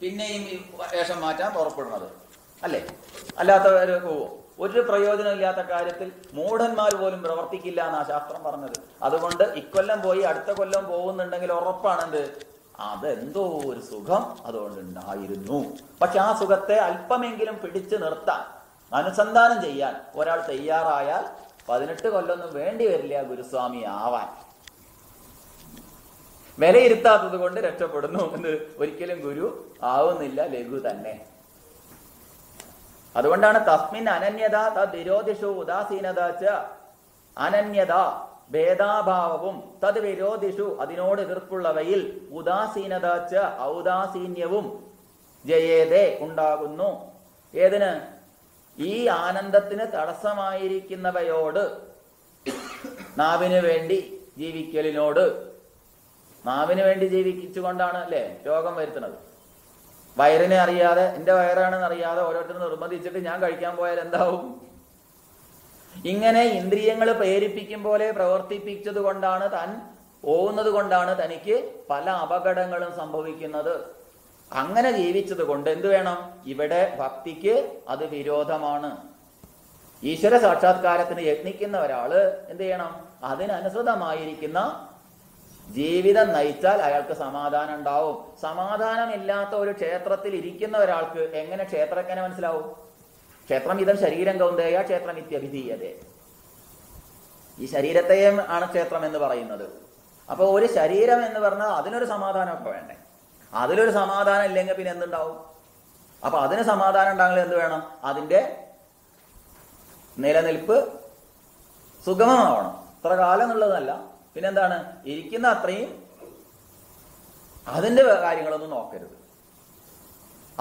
പിന്നെയും ഈ വേഷം മാറ്റാൻ പുറപ്പെടുന്നത് അല്ലേ? അല്ലാത്തവർ പോവോ? ഒരു പ്രയോജനമില്ലാത്ത കാര്യത്തിൽ മൂഢന്മാർ പോലും പ്രവർത്തിക്കില്ല എന്നാ ശാസ്ത്രം പറഞ്ഞത്. അതുകൊണ്ട് ഇക്കൊല്ലം പോയി അടുത്ത കൊല്ലം പോകുന്നുണ്ടെങ്കിൽ ഉറപ്പാണെന്ത്, അതെന്തോ ഒരു സുഖം അതുകൊണ്ടുണ്ടായിരുന്നു. പക്ഷെ ആ സുഖത്തെ അല്പമെങ്കിലും പിടിച്ചു നിർത്താൻ, അനുസന്ധാനം ചെയ്യാൻ ഒരാൾ തയ്യാറായാൽ 18 കൊല്ലമൊന്നും വേണ്ടി വരില്ല ഗുരുസ്വാമി ആവാൻ. വിലയിരുത്താത്തത് കൊണ്ട് രക്ഷപ്പെടുന്നു എന്ന് ഒരിക്കലും ഗുരു ആവുന്നില്ല, ലഘു തന്നെ. അതുകൊണ്ടാണ് തസ്മിൻ അനന്യത തദ് വിരോധിഷു ഉദാസീനത ച, അനന്യത ഭേദാഭാവവും തദ് വിരോധിഷു അതിനോട് എതിർപ്പുള്ളവയിൽ ഉദാസീനത ച ഔദാസീന്യവും ജയേതേ ഉണ്ടാകുന്നു. ഏതിന്? ഈ ആനന്ദത്തിന് തടസ്സമായിരിക്കുന്നവയോട്, നാവിന് വേണ്ടി ജീവിക്കലിനോട്. നാവിന് വേണ്ടി ജീവിച്ചുകൊണ്ടാണ് അല്ലേ രോഗം വരുത്തുന്നത്. വയറിനെ അറിയാതെ, എന്റെ വയറാണെന്ന് അറിയാതെ ഓരോരുത്തരും നിർബന്ധിച്ചിട്ട് ഞാൻ കഴിക്കാൻ പോയാൽ എന്താവും? ഇങ്ങനെ ഇന്ദ്രിയങ്ങൾ പ്രേരിപ്പിക്കും പോലെ പ്രവർത്തിപ്പിച്ചത് കൊണ്ടാണ്, താൻ പോകുന്നത് കൊണ്ടാണ് തനിക്ക് പല അപകടങ്ങളും സംഭവിക്കുന്നത്. അങ്ങനെ ജീവിച്ചത് കൊണ്ട് എന്ത് വേണം? ഇവിടെ ഭക്തിക്ക് അത് വിരോധമാണ്. ഈശ്വര സാക്ഷാത്കാരത്തിന് യത്നിക്കുന്ന ഒരാള് എന്ത് ചെയ്യണം? അതിനനുസൃതമായിരിക്കുന്ന ജീവിതം നയിച്ചാൽ അയാൾക്ക് സമാധാനം ഉണ്ടാവും. സമാധാനമില്ലാത്ത ഒരു ക്ഷേത്രത്തിൽ ഇരിക്കുന്ന ഒരാൾക്ക് എങ്ങനെ ക്ഷേത്രജ്ഞനെ മനസ്സിലാവും? ക്ഷേത്രം ഇതം ശരീരം കൗന്ദേയ ക്ഷേത്രം ഇത്യഭിധീയതേ. ഈ ശരീരത്തെയും ആണ് ക്ഷേത്രം എന്ന് പറയുന്നത്. അപ്പൊ ഒരു ശരീരം എന്ന് പറഞ്ഞാൽ അതിനൊരു സമാധാനമൊക്കെ വേണ്ടേ? അതിലൊരു സമാധാനം ഇല്ലെങ്കിൽ പിന്നെ എന്തുണ്ടാവും? അപ്പൊ അതിന് സമാധാനം ഉണ്ടാകണമെങ്കിൽ എന്ത് വേണം? അതിന്റെ നിലനിൽപ്പ് സുഗമമാവണം. ഇത്ര കാലം എന്നുള്ളതല്ല, പിന്നെന്താണ്? ഇരിക്കുന്ന അത്രയും അതിന്റെ കാര്യങ്ങളൊന്നും നോക്കരുത്,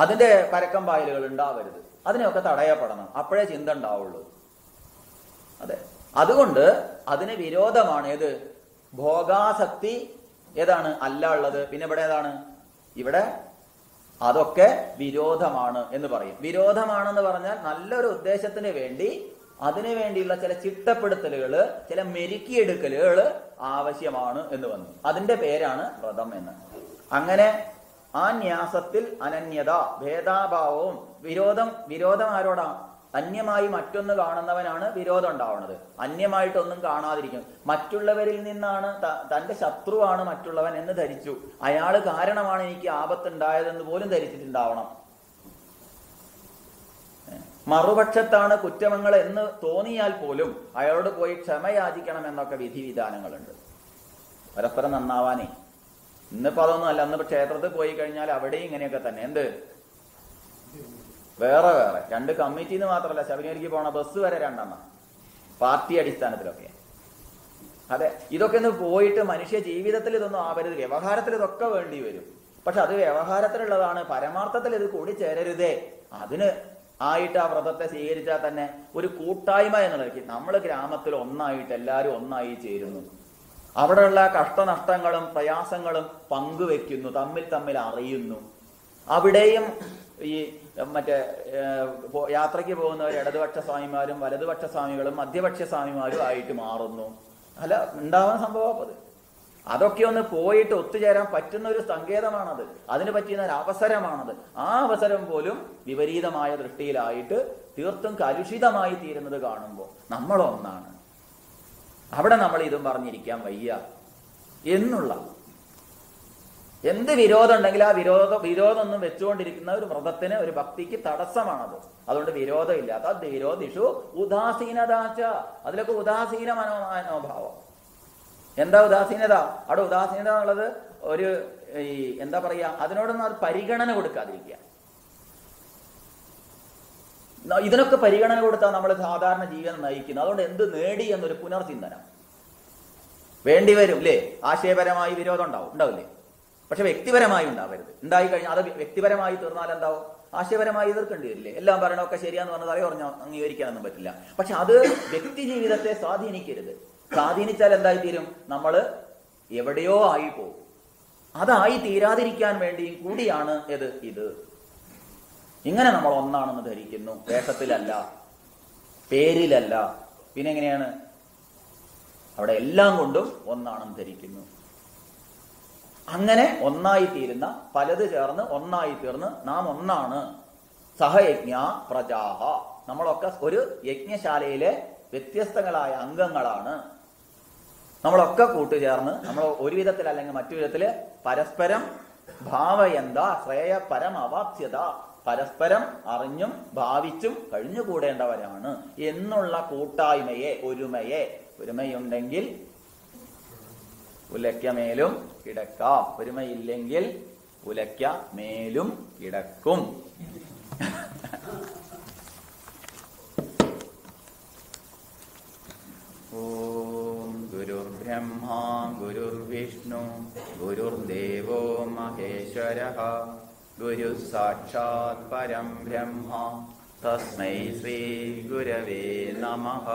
അതിന്റെ പരക്കം പായലുകൾ ഉണ്ടാവരുത്, അതിനെയൊക്കെ തടയപ്പെടണം. അപ്പോഴേ ചിന്ത ഉണ്ടാവുള്ളൂ. അതെ, അതുകൊണ്ട് അതിന് വിരോധമാണ് ഏത്? ഭോഗാസക്തി ഏതാണ്? അല്ല ഉള്ളത്. പിന്നെ ഇവിടെ ഏതാണ്? ഇവിടെ അതൊക്കെ വിരോധമാണ് എന്ന് പറയും. വിരോധമാണെന്ന് പറഞ്ഞാൽ നല്ലൊരു ഉദ്ദേശത്തിന് വേണ്ടി അതിനു വേണ്ടിയുള്ള ചില ചിട്ടപ്പെടുത്തലുകള്, ചില മെരുക്കിയെടുക്കലുകൾ ആവശ്യമാണ് എന്ന് വന്നു. അതിന്റെ പേരാണ് വ്രതം എന്ന്. അങ്ങനെ ആ ന്യാസത്തിൽ അനന്യത, ഭേദാഭാവവും വിരോധം ആരോടാ? അന്യമായി മറ്റൊന്ന് കാണുന്നവനാണ് വിരോധം ഉണ്ടാവുന്നത്. അന്യമായിട്ടൊന്നും കാണാതിരിക്കും. മറ്റുള്ളവരിൽ നിന്നാണ്, തന്റെ ശത്രുവാണ് മറ്റുള്ളവൻ എന്ന് ധരിച്ചു, അയാള് കാരണമാണ് എനിക്ക് ആപത്തുണ്ടായതെന്ന് പോലും ധരിച്ചിട്ടുണ്ടാവണം. മറുപക്ഷത്താണ് കുറ്റമങ്ങൾ എന്ന് തോന്നിയാൽ പോലും അയാളോട് പോയി ക്ഷമയാചിക്കണം എന്നൊക്കെ വിധിവിധാനങ്ങളുണ്ട് പരസ്പരം നന്നാവാനേ. ഇന്നിപ്പോ അതൊന്നും അല്ല. ഇന്നിപ്പോ ക്ഷേത്രത്തിൽ പോയി കഴിഞ്ഞാൽ അവിടെയും ഇങ്ങനെയൊക്കെ തന്നെ. എന്ത് വേറെ വേറെ രണ്ട് കമ്മിറ്റി എന്ന് മാത്രമല്ല, ശബരിമലയ്ക്ക് പോണ ബസ് വരെ രണ്ടെണ്ണം, പാർട്ടി അടിസ്ഥാനത്തിലൊക്കെ. അതെ, ഇതൊക്കെ ഒന്ന് പോയിട്ട് മനുഷ്യ ജീവിതത്തിൽ ഇതൊന്നും ആവരുത്. വ്യവഹാരത്തിൽ ഇതൊക്കെ വേണ്ടി വരും. പക്ഷെ അത് വ്യവഹാരത്തിലുള്ളതാണ്. പരമാർത്ഥത്തിൽ ഇത് കൂടി ചേരരുതേ. അതിന് ആയിട്ട് ആ വ്രതത്തെ സ്വീകരിച്ചാൽ തന്നെ ഒരു കൂട്ടായ്മ എന്നുള്ളത്. നമ്മൾ ഗ്രാമത്തിൽ ഒന്നായിട്ട് എല്ലാവരും ഒന്നായി ചേരുന്നു. അവിടെയുള്ള കഷ്ടനഷ്ടങ്ങളും പ്രയാസങ്ങളും പങ്കുവെക്കുന്നു, തമ്മിൽ അറിയുന്നു. അവിടെയും ഈ മറ്റേ യാത്രയ്ക്ക് പോകുന്നവർ ഇടതുപക്ഷ സ്വാമിമാരും വലതുപക്ഷ സ്വാമികളും മധ്യപക്ഷ സ്വാമിമാരും ആയിട്ട് മാറുന്നു. അല്ല, ഉണ്ടാവുന്ന സംഭവം അത്. അതൊക്കെ ഒന്ന് പോയിട്ട് ഒത്തുചേരാൻ പറ്റുന്ന ഒരു സങ്കേതമാണത്. അതിന് പറ്റുന്ന ഒരു അവസരമാണത്. ആ അവസരം പോലും വിപരീതമായ ദൃഷ്ടിയിലായിട്ട് തീർത്തും കലുഷിതമായി തീരുന്നത് കാണുമ്പോൾ നമ്മളൊന്നാണ്. അവിടെ നമ്മൾ ഇതും പറഞ്ഞിരിക്കാൻ വയ്യ എന്നുള്ള എന്ത് വിരോധം ഉണ്ടെങ്കിൽ ആ വിരോധമൊന്നും വെച്ചുകൊണ്ടിരിക്കുന്ന ഒരു വ്രതത്തിന്, ഒരു ഭക്തിക്ക് തടസ്സമാണത്. അതുകൊണ്ട് വിരോധമില്ലാത്ത അത് വിരോധിഷു ഉദാസീനതാച്ച, അതിലൊക്കെ ഉദാസീന മനോഭാവം. എന്താ ഉദാസീനത? അവിടെ ഉദാസീനത എന്നുള്ളത് ഒരു ഈ എന്താ പറയാ, അതിനോടൊന്നും അത് പരിഗണന കൊടുക്കാതിരിക്കുക. ഇതിനൊക്കെ പരിഗണന കൊടുത്താൽ നമ്മൾ സാധാരണ ജീവിതം നയിക്കുന്നത്. അതുകൊണ്ട് എന്ത് നേടി എന്നൊരു പുനർചിന്തനം വേണ്ടിവരും അല്ലേ? ആശയപരമായി വിരോധം ഉണ്ടാവില്ലേ? പക്ഷെ വ്യക്തിപരമായി ഉണ്ടാവരുത്. ഉണ്ടായി കഴിഞ്ഞാൽ അത് വ്യക്തിപരമായി തീർന്നാൽ എന്താവും? ആശയപരമായി എതിർക്കേണ്ടി വരില്ലേ? എല്ലാം പറയണമൊക്കെ ശരിയാന്ന് പറഞ്ഞാൽ തലേ പറഞ്ഞാൽ അംഗീകരിക്കാനൊന്നും പറ്റില്ല. പക്ഷെ അത് വ്യക്തി ജീവിതത്തെ സ്വാധീനിക്കരുത്. സ്വാധീനിച്ചാൽ എന്തായിത്തീരും? നമ്മൾ എവിടെയോ ആയി പോകും. അതായി തീരാതിരിക്കാൻ വേണ്ടിയും കൂടിയാണ് ഇത്. ഇങ്ങനെ നമ്മൾ ഒന്നാണെന്ന് ധരിക്കുന്നു. വേഷത്തിലല്ല, പേരിലല്ല, പിന്നെ എങ്ങനെയാണ്? അവിടെ എല്ലാം കൊണ്ടും ഒന്നാണെന്ന് ധരിക്കുന്നു. അങ്ങനെ ഒന്നായിത്തീരുന്ന, പലത് ചേർന്ന് ഒന്നായിത്തീർന്ന് നാം ഒന്നാണ്. സഹയജ്ഞ പ്രജാഹ, നമ്മളൊക്കെ ഒരു യജ്ഞശാലയിലെ വ്യത്യസ്തങ്ങളായ അംഗങ്ങളാണ്. നമ്മളൊക്കെ കൂട്ടുചേർന്ന് നമ്മൾ ഒരു വിധത്തിൽ അല്ലെങ്കിൽ മറ്റു വിധത്തില് പരസ്പരം ഭാവയന്ത ശ്രേയ പരം അവാപ്സ്യത, പരസ്പരം അറിഞ്ഞും ഭാവിച്ചും കഴിഞ്ഞുകൂടേണ്ടവരാണ് എന്നുള്ള കൂട്ടായ്മയെ, ഒരുമയുണ്ടെങ്കിൽ ഉലയ്ക്ക മേലും കിടക്കാം, ഒരുമയില്ലെങ്കിൽ ഉലയ്ക്ക മേലും കിടക്കും. ഓം ഗുരുർബ്രഹ്മ ഗുരുർവിഷ്ണു ഗുരുർദേവോ മഹേശ്വരഃ ഗുരു സാക്ഷാത് പരം ബ്രഹ്മ തസ്മൈ ശ്രീ ഗുരവേ നമഃ.